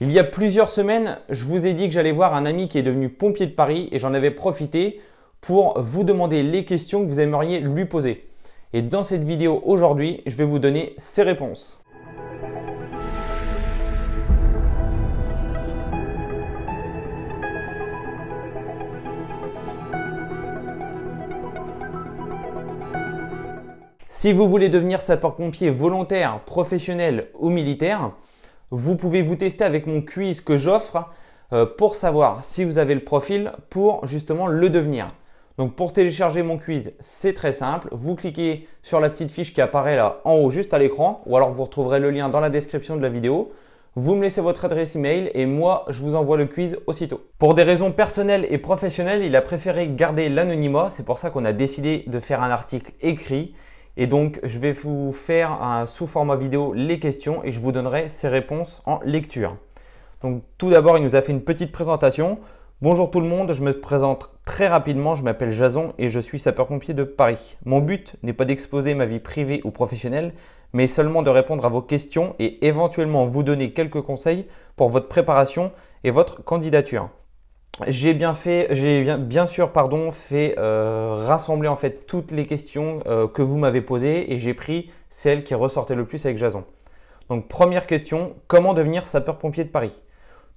Il y a plusieurs semaines, je vous ai dit que j'allais voir un ami qui est devenu pompier de Paris et j'en avais profité pour vous demander les questions que vous aimeriez lui poser. Et dans cette vidéo aujourd'hui, je vais vous donner ses réponses. Si vous voulez devenir sapeur-pompier volontaire, professionnel ou militaire, vous pouvez vous tester avec mon quiz que j'offre pour savoir si vous avez le profil pour justement le devenir. Donc pour télécharger mon quiz, c'est très simple. Vous cliquez sur la petite fiche qui apparaît là en haut juste à l'écran ou alors vous retrouverez le lien dans la description de la vidéo. Vous me laissez votre adresse email et moi, je vous envoie le quiz aussitôt. Pour des raisons personnelles et professionnelles, il a préféré garder l'anonymat. C'est pour ça qu'on a décidé de faire un article écrit. Et donc, je vais vous faire sous format vidéo les questions et je vous donnerai ces réponses en lecture. Donc, tout d'abord, il nous a fait une petite présentation. Bonjour tout le monde, je me présente très rapidement. Je m'appelle Jason et je suis sapeur-pompier de Paris. Mon but n'est pas d'exposer ma vie privée ou professionnelle, mais seulement de répondre à vos questions et éventuellement vous donner quelques conseils pour votre préparation et votre candidature. J'ai bien sûr fait rassembler en fait toutes les questions que vous m'avez posées et j'ai pris celles qui ressortaient le plus avec Jason. Donc première question, comment devenir sapeur-pompier de Paris?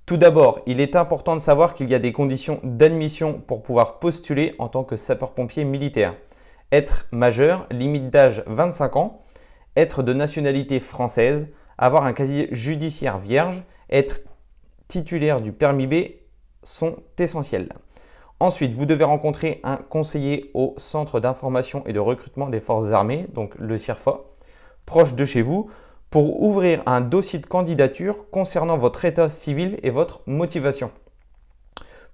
Tout d'abord, il est important de savoir qu'il y a des conditions d'admission pour pouvoir postuler en tant que sapeur-pompier militaire. Être majeur, limite d'âge 25 ans, être de nationalité française, avoir un casier judiciaire vierge, être titulaire du permis B sont essentiels. Ensuite, vous devez rencontrer un conseiller au Centre d'information et de recrutement des forces armées, donc le CIRFA, proche de chez vous, pour ouvrir un dossier de candidature concernant votre état civil et votre motivation.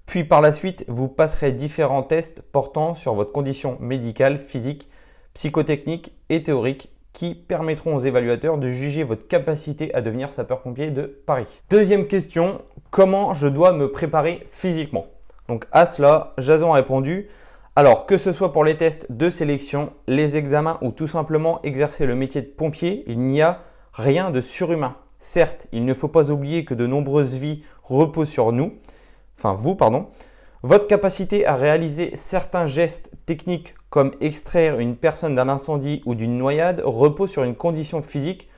Puis par la suite, vous passerez différents tests portant sur votre condition médicale, physique, psychotechnique et théorique qui permettront aux évaluateurs de juger votre capacité à devenir sapeur-pompier de Paris. Deuxième question, comment je dois me préparer physiquement? Donc à cela, Jason a répondu, alors que ce soit pour les tests de sélection, les examens ou tout simplement exercer le métier de pompier, il n'y a rien de surhumain. Certes, il ne faut pas oublier que de nombreuses vies reposent sur vous. Votre capacité à réaliser certains gestes techniques comme extraire une personne d'un incendie ou d'une noyade repose sur une condition physique,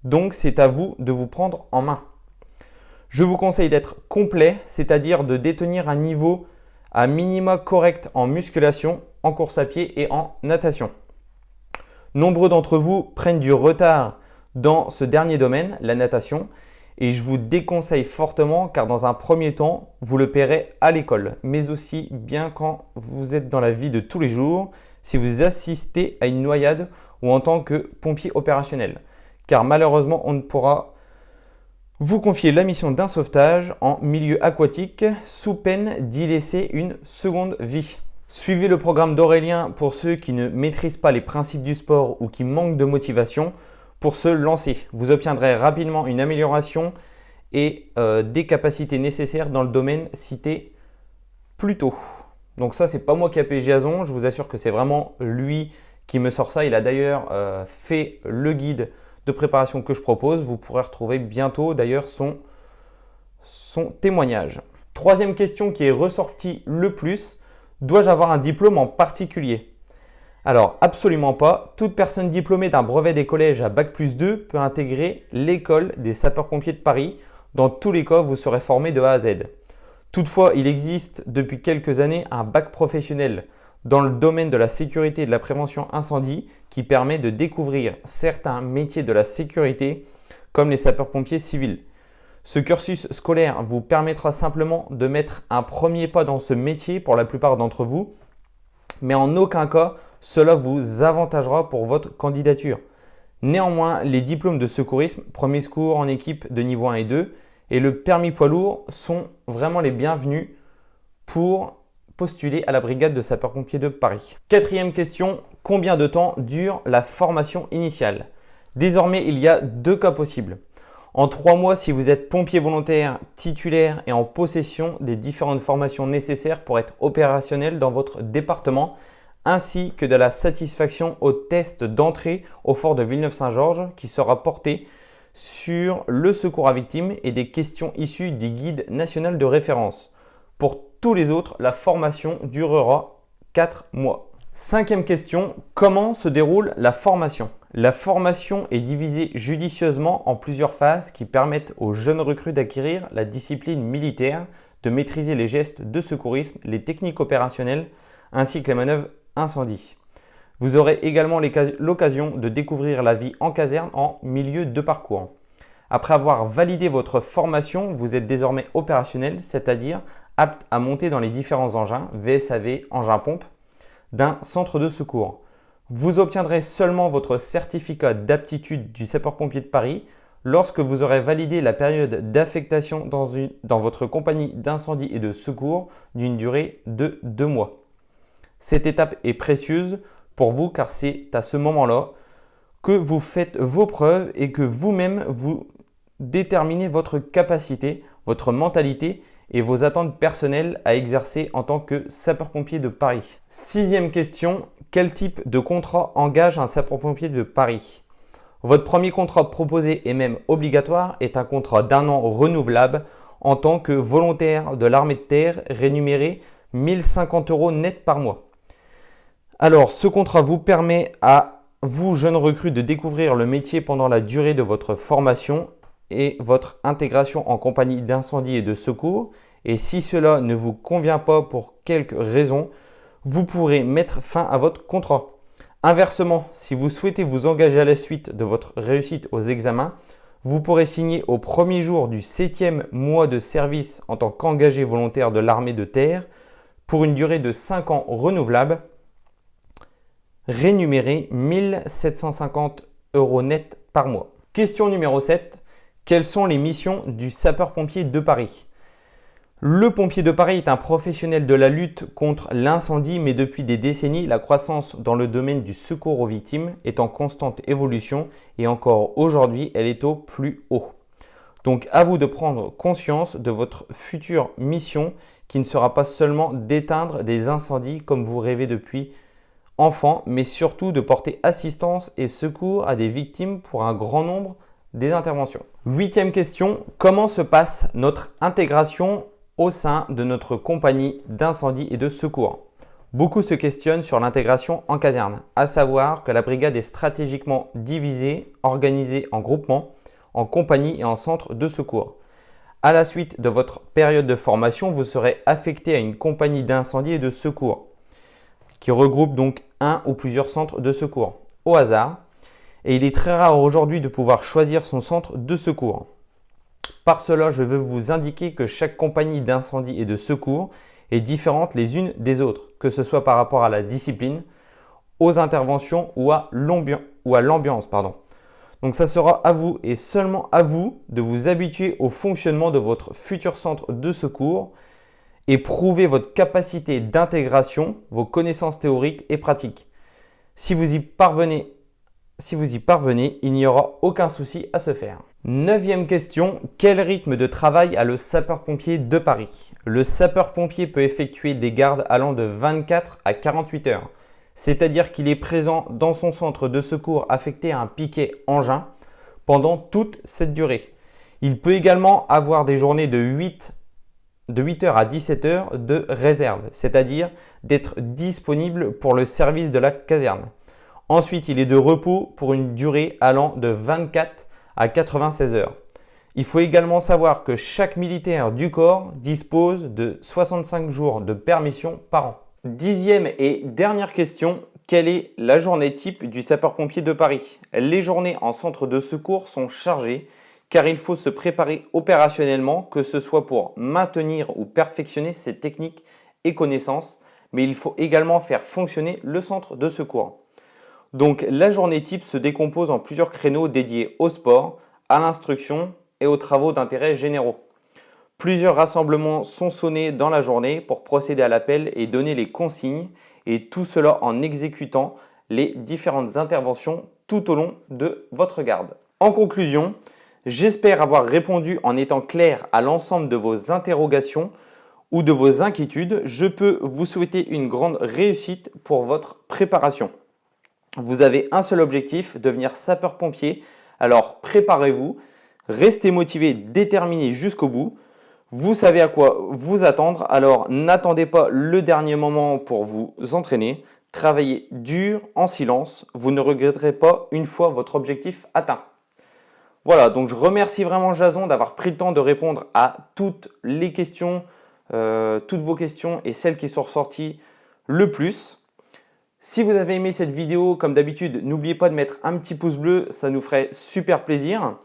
donc c'est à vous de vous prendre en main. Je vous conseille d'être complet, c'est-à-dire de détenir un niveau à minima correct en musculation, en course à pied et en natation. Nombreux d'entre vous prennent du retard dans ce dernier domaine, la natation, et je vous déconseille fortement car dans un premier temps, vous le paierez à l'école, mais aussi bien quand vous êtes dans la vie de tous les jours, si vous assistez à une noyade ou en tant que pompier opérationnel. Car malheureusement, on ne pourra vous confier la mission d'un sauvetage en milieu aquatique sous peine d'y laisser une seconde vie. Suivez le programme d'Aurélien pour ceux qui ne maîtrisent pas les principes du sport ou qui manquent de motivation. Pour se lancer, vous obtiendrez rapidement une amélioration et des capacités nécessaires dans le domaine cité plus tôt. Donc ça, c'est pas moi qui ai appelé Jason, je vous assure que c'est vraiment lui qui me sort ça. Il a d'ailleurs fait le guide de préparation que je propose. Vous pourrez retrouver bientôt d'ailleurs son témoignage. Troisième question qui est ressortie le plus, dois-je avoir un diplôme en particulier? Alors, absolument pas. Toute personne diplômée d'un brevet des collèges à Bac+2 peut intégrer l'école des sapeurs-pompiers de Paris. Dans tous les cas, vous serez formé de A à Z. Toutefois, il existe depuis quelques années un bac professionnel dans le domaine de la sécurité et de la prévention incendie qui permet de découvrir certains métiers de la sécurité comme les sapeurs-pompiers civils. Ce cursus scolaire vous permettra simplement de mettre un premier pas dans ce métier pour la plupart d'entre vous, mais en aucun cas, cela vous avantagera pour votre candidature. Néanmoins, les diplômes de secourisme, premier secours en équipe de niveau 1 et 2 et le permis poids lourd sont vraiment les bienvenus pour postuler à la brigade de sapeurs-pompiers de Paris. Quatrième question, combien de temps dure la formation initiale? Désormais, il y a deux cas possibles. En 3 mois, si vous êtes pompier volontaire, titulaire et en possession des différentes formations nécessaires pour être opérationnel dans votre département, ainsi que de la satisfaction au test d'entrée au fort de Villeneuve-Saint-Georges qui sera porté sur le secours à victimes et des questions issues du guide national de référence. Pour tous les autres, la formation durera 4 mois. Cinquième question, comment se déroule la formation? La formation est divisée judicieusement en plusieurs phases qui permettent aux jeunes recrues d'acquérir la discipline militaire, de maîtriser les gestes de secourisme, les techniques opérationnelles ainsi que les manœuvres incendie. Vous aurez également l'occasion de découvrir la vie en caserne en milieu de parcours. Après avoir validé votre formation, vous êtes désormais opérationnel, c'est-à-dire apte à monter dans les différents engins, VSAV, engins-pompes, d'un centre de secours. Vous obtiendrez seulement votre certificat d'aptitude du sapeur-pompier de Paris lorsque vous aurez validé la période d'affectation dans votre compagnie d'incendie et de secours d'une durée de 2 mois. Cette étape est précieuse pour vous car c'est à ce moment-là que vous faites vos preuves et que vous-même vous déterminez votre capacité, votre mentalité et vos attentes personnelles à exercer en tant que sapeur-pompier de Paris. Sixième question, quel type de contrat engage un sapeur-pompier de Paris? Votre premier contrat proposé et même obligatoire est un contrat d'1 an renouvelable en tant que volontaire de l'armée de terre rémunéré 1 050 € net par mois. Alors, ce contrat vous permet à vous, jeunes recrues, de découvrir le métier pendant la durée de votre formation et votre intégration en compagnie d'incendie et de secours. Et si cela ne vous convient pas pour quelque raison, vous pourrez mettre fin à votre contrat. Inversement, si vous souhaitez vous engager à la suite de votre réussite aux examens, vous pourrez signer au premier jour du 7e mois de service en tant qu'engagé volontaire de l'armée de terre pour une durée de 5 ans renouvelable, rémunéré 1 750 € net par mois. Question numéro 7. Quelles sont les missions du sapeur-pompier de Paris? Le pompier de Paris est un professionnel de la lutte contre l'incendie, mais depuis des décennies, la croissance dans le domaine du secours aux victimes est en constante évolution et encore aujourd'hui, elle est au plus haut. Donc à vous de prendre conscience de votre future mission qui ne sera pas seulement d'éteindre des incendies comme vous rêvez depuis enfant, mais surtout de porter assistance et secours à des victimes pour un grand nombre des interventions. Huitième question, comment se passe notre intégration au sein de notre compagnie d'incendie et de secours? Beaucoup se questionnent sur l'intégration en caserne, à savoir que la brigade est stratégiquement divisée, organisée en groupements, en compagnie et en centre de secours. À la suite de votre période de formation, vous serez affecté à une compagnie d'incendie et de secours qui regroupe donc un ou plusieurs centres de secours au hasard. Et il est très rare aujourd'hui de pouvoir choisir son centre de secours. Par cela, je veux vous indiquer que chaque compagnie d'incendie et de secours est différente les unes des autres, que ce soit par rapport à la discipline, aux interventions ou à l'ambiance. Donc ça sera à vous et seulement à vous de vous habituer au fonctionnement de votre futur centre de secours et prouver votre capacité d'intégration, vos connaissances théoriques et pratiques. Si vous y parvenez, il n'y aura aucun souci à se faire. Neuvième question, quel rythme de travail a le sapeur-pompier de Paris? Le sapeur-pompier peut effectuer des gardes allant de 24 à 48 heures, c'est-à-dire qu'il est présent dans son centre de secours affecté à un piquet engin pendant toute cette durée. Il peut également avoir des journées de 8h à 17h de réserve, c'est-à-dire d'être disponible pour le service de la caserne. Ensuite, il est de repos pour une durée allant de 24 à 96 heures. Il faut également savoir que chaque militaire du corps dispose de 65 jours de permission par an. Dixième et dernière question, quelle est la journée type du sapeur-pompier de Paris? Les journées en centre de secours sont chargées car il faut se préparer opérationnellement, que ce soit pour maintenir ou perfectionner ses techniques et connaissances, mais il faut également faire fonctionner le centre de secours. Donc la journée type se décompose en plusieurs créneaux dédiés au sport, à l'instruction et aux travaux d'intérêt généraux. Plusieurs rassemblements sont sonnés dans la journée pour procéder à l'appel et donner les consignes, et tout cela en exécutant les différentes interventions tout au long de votre garde. En conclusion, j'espère avoir répondu en étant clair à l'ensemble de vos interrogations ou de vos inquiétudes. Je peux vous souhaiter une grande réussite pour votre préparation. Vous avez un seul objectif, devenir sapeur-pompier Alors préparez-vous, restez motivé, déterminé jusqu'au bout. Vous savez à quoi vous attendre, alors n'attendez pas le dernier moment pour vous entraîner. Travaillez dur, en silence, vous ne regretterez pas une fois votre objectif atteint. Voilà, donc je remercie vraiment Jason d'avoir pris le temps de répondre à toutes les questions, toutes vos questions et celles qui sont ressorties le plus. Si vous avez aimé cette vidéo, comme d'habitude, n'oubliez pas de mettre un petit pouce bleu, ça nous ferait super plaisir.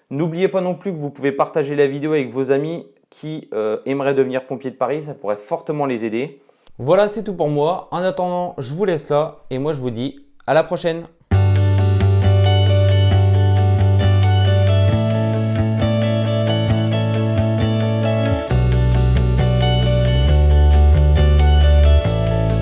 N'oubliez pas non plus que vous pouvez partager la vidéo avec vos amis qui aimeraient devenir pompiers de Paris, ça pourrait fortement les aider. Voilà, c'est tout pour moi. En attendant, je vous laisse là et moi je vous dis à la prochaine.